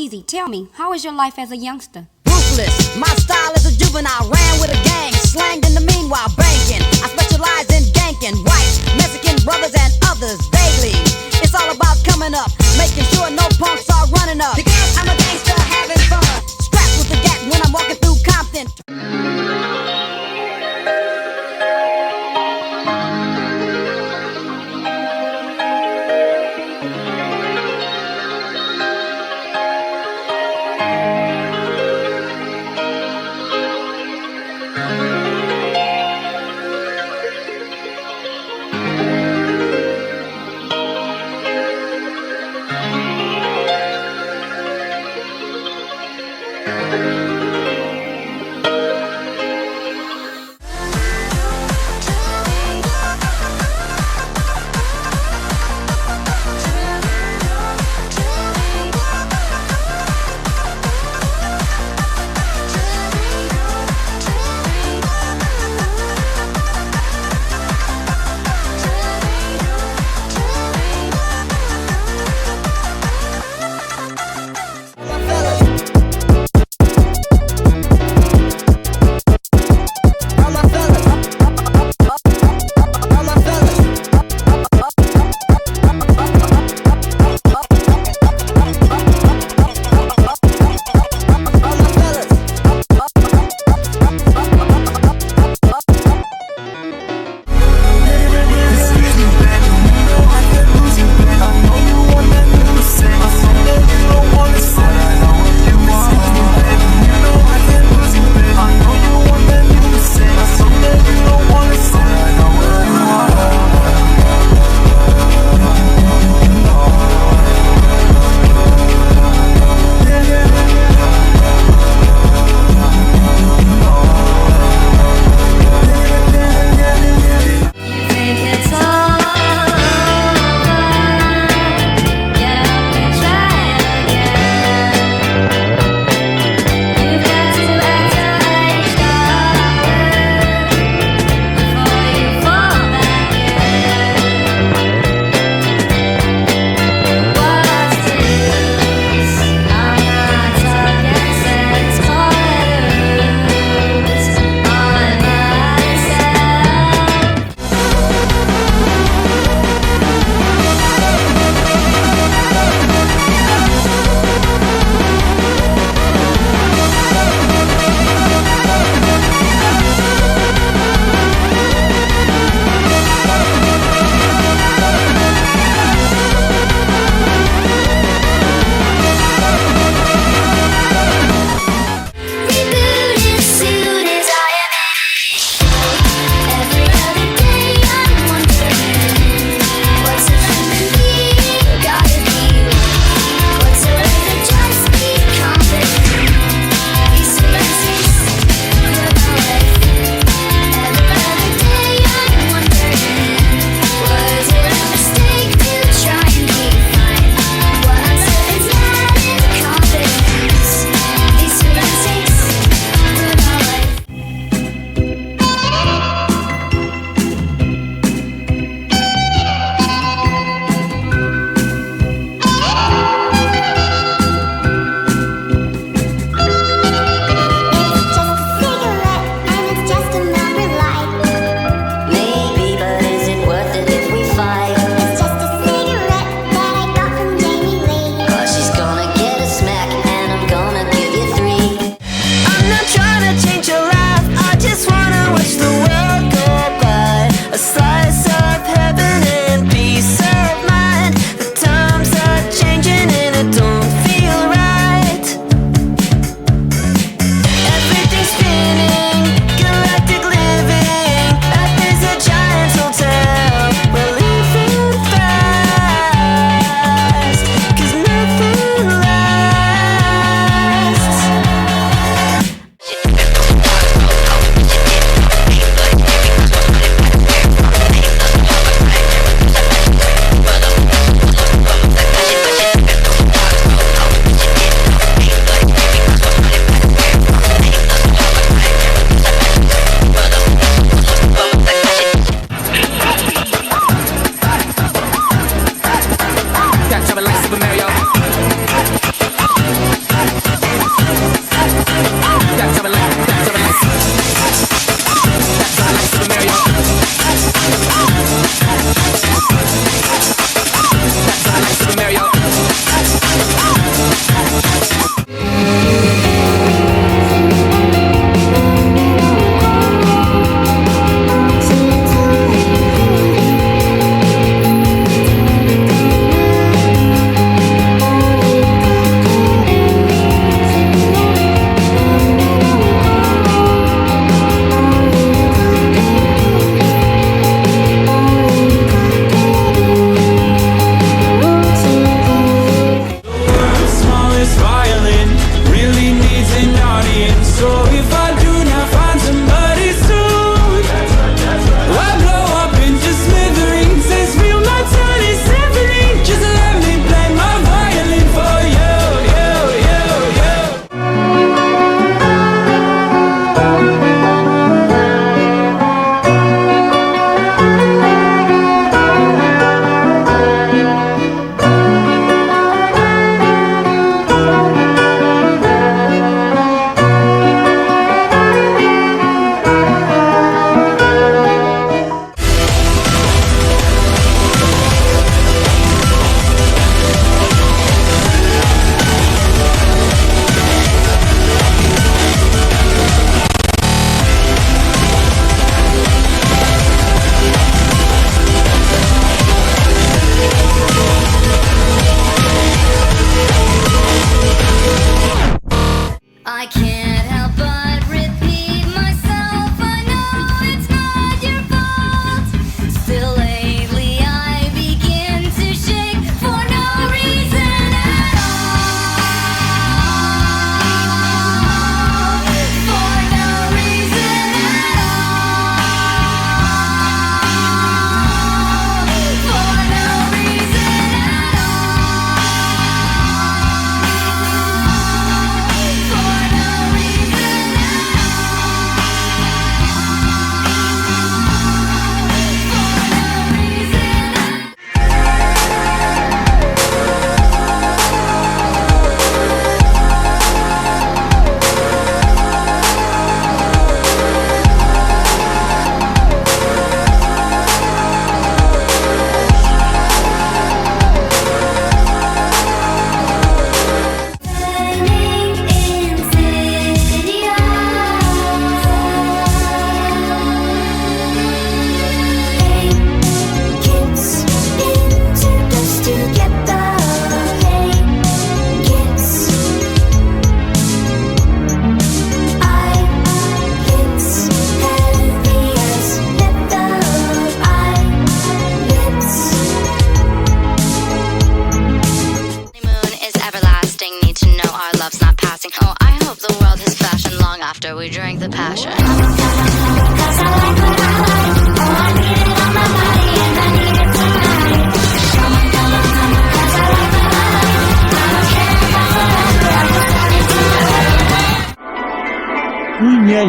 easy. Tell me, how is your life as a youngster? Ruthless, my style is a juvenile. Ran with a gang, slanged in the meanwhile banking. I specialize in ganking white Mexican brothers and others daily. It's all about coming up, making sure no punks are running up. Because I'm a gangster having fun, strapped with the gat when I'm walking through Compton.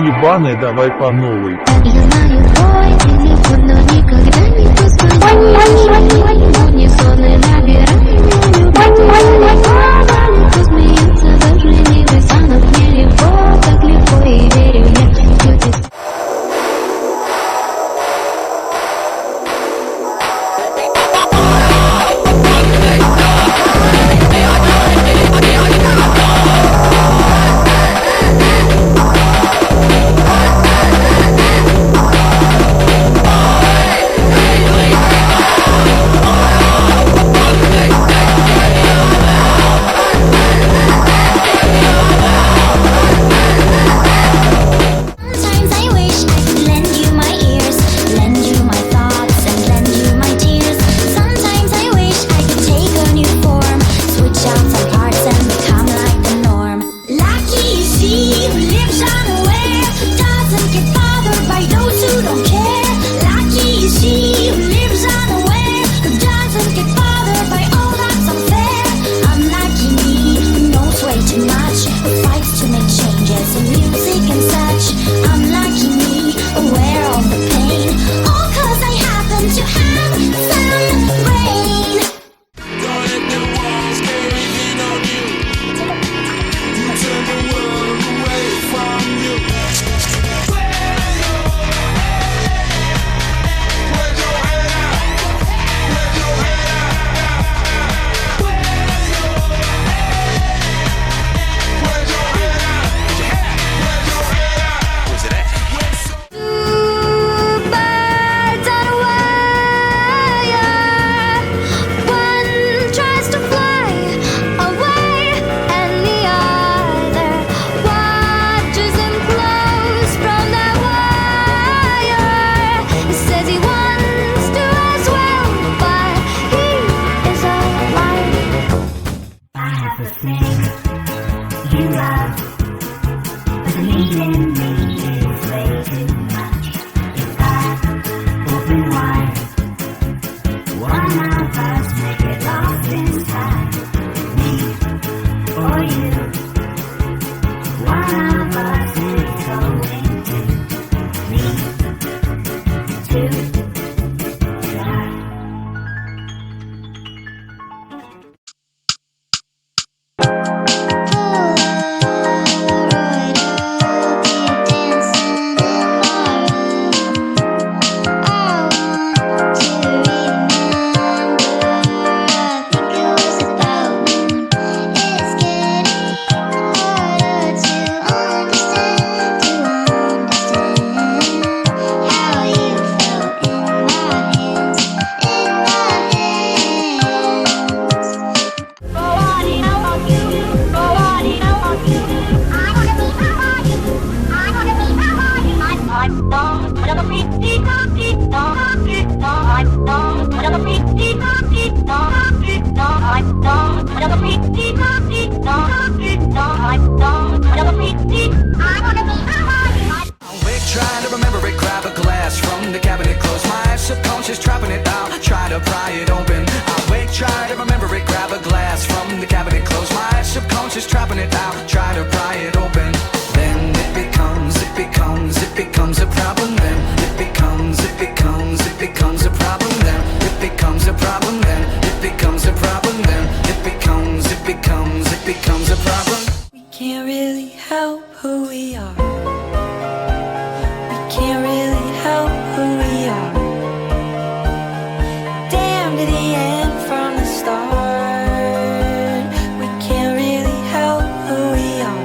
ебаный, давай по новой. Я знаю твой телефон, но никогда не позвонишь. Унисоны набирай меня, любовь. Смеются даже небесанов. Мне легко, так легко, и верю я. Trying to remember it, grab a glass from the cabinet, close my eyes, subconscious trapping it out, try to pry it open. I wake, try to remember it, grab a glass from the cabinet, close my eyes, subconscious trapping it out, try to pry it open. Then it becomes a problem. Then it becomes a problem. Then it becomes a problem. Then it becomes a problem. Then it becomes a problem. We can't really help who we are. Can't really help who we are. Damn to the end from the start. We can't really help who we are.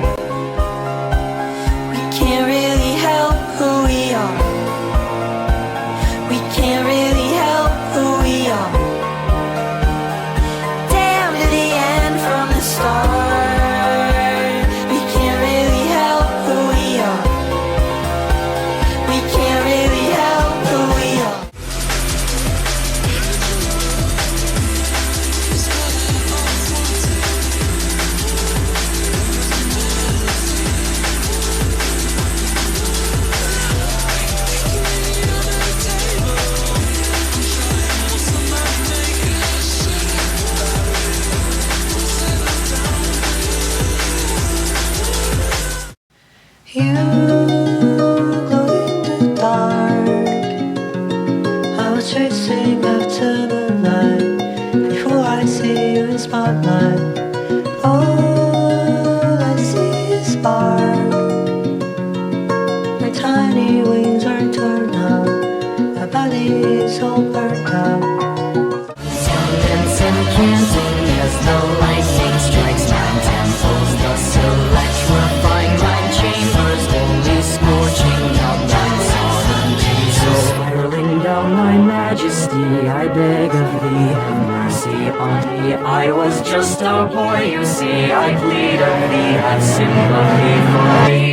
chasing after the light before I see you in spotlight. All I see is spark. My tiny wings are turned out. My body is all burnt out. Attendance and chanting as the lightning strikes nine temples. The select refined mind chambers, holy scorching out nine sovereignties. So spiraling down my majesty, I beg of thee, have mercy on me. I was just a boy, you see, I plead of thee, have sympathy for me.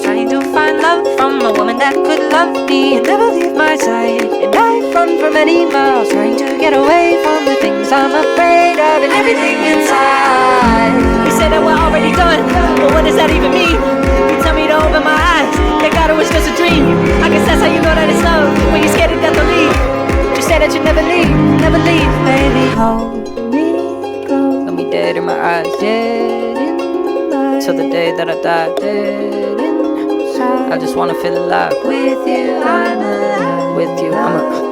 Trying to find love from a woman that could love me and never leave my side. And I've run for many miles, trying to get away from the things I'm afraid of and everything inside. You say that we're already done, but what does that even mean? You tell me to open my eyes, thank God it was just a dream. I guess that's how you know that it's love, when you're scared to death or leave. You say that you never leave, baby. Hold me close, let me dead in my eyes, dead in my till the day that I die, dead inside. I just wanna feel alive with you, I'm alive with you, I'm a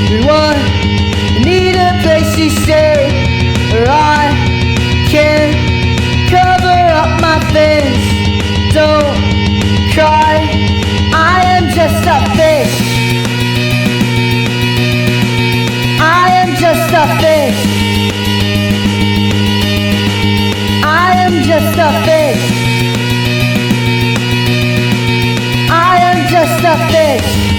everyone, need a place to stay where I can cover up my face. Don't cry, I am just a fish. I am just a fish. I am just a fish. I am just a fish.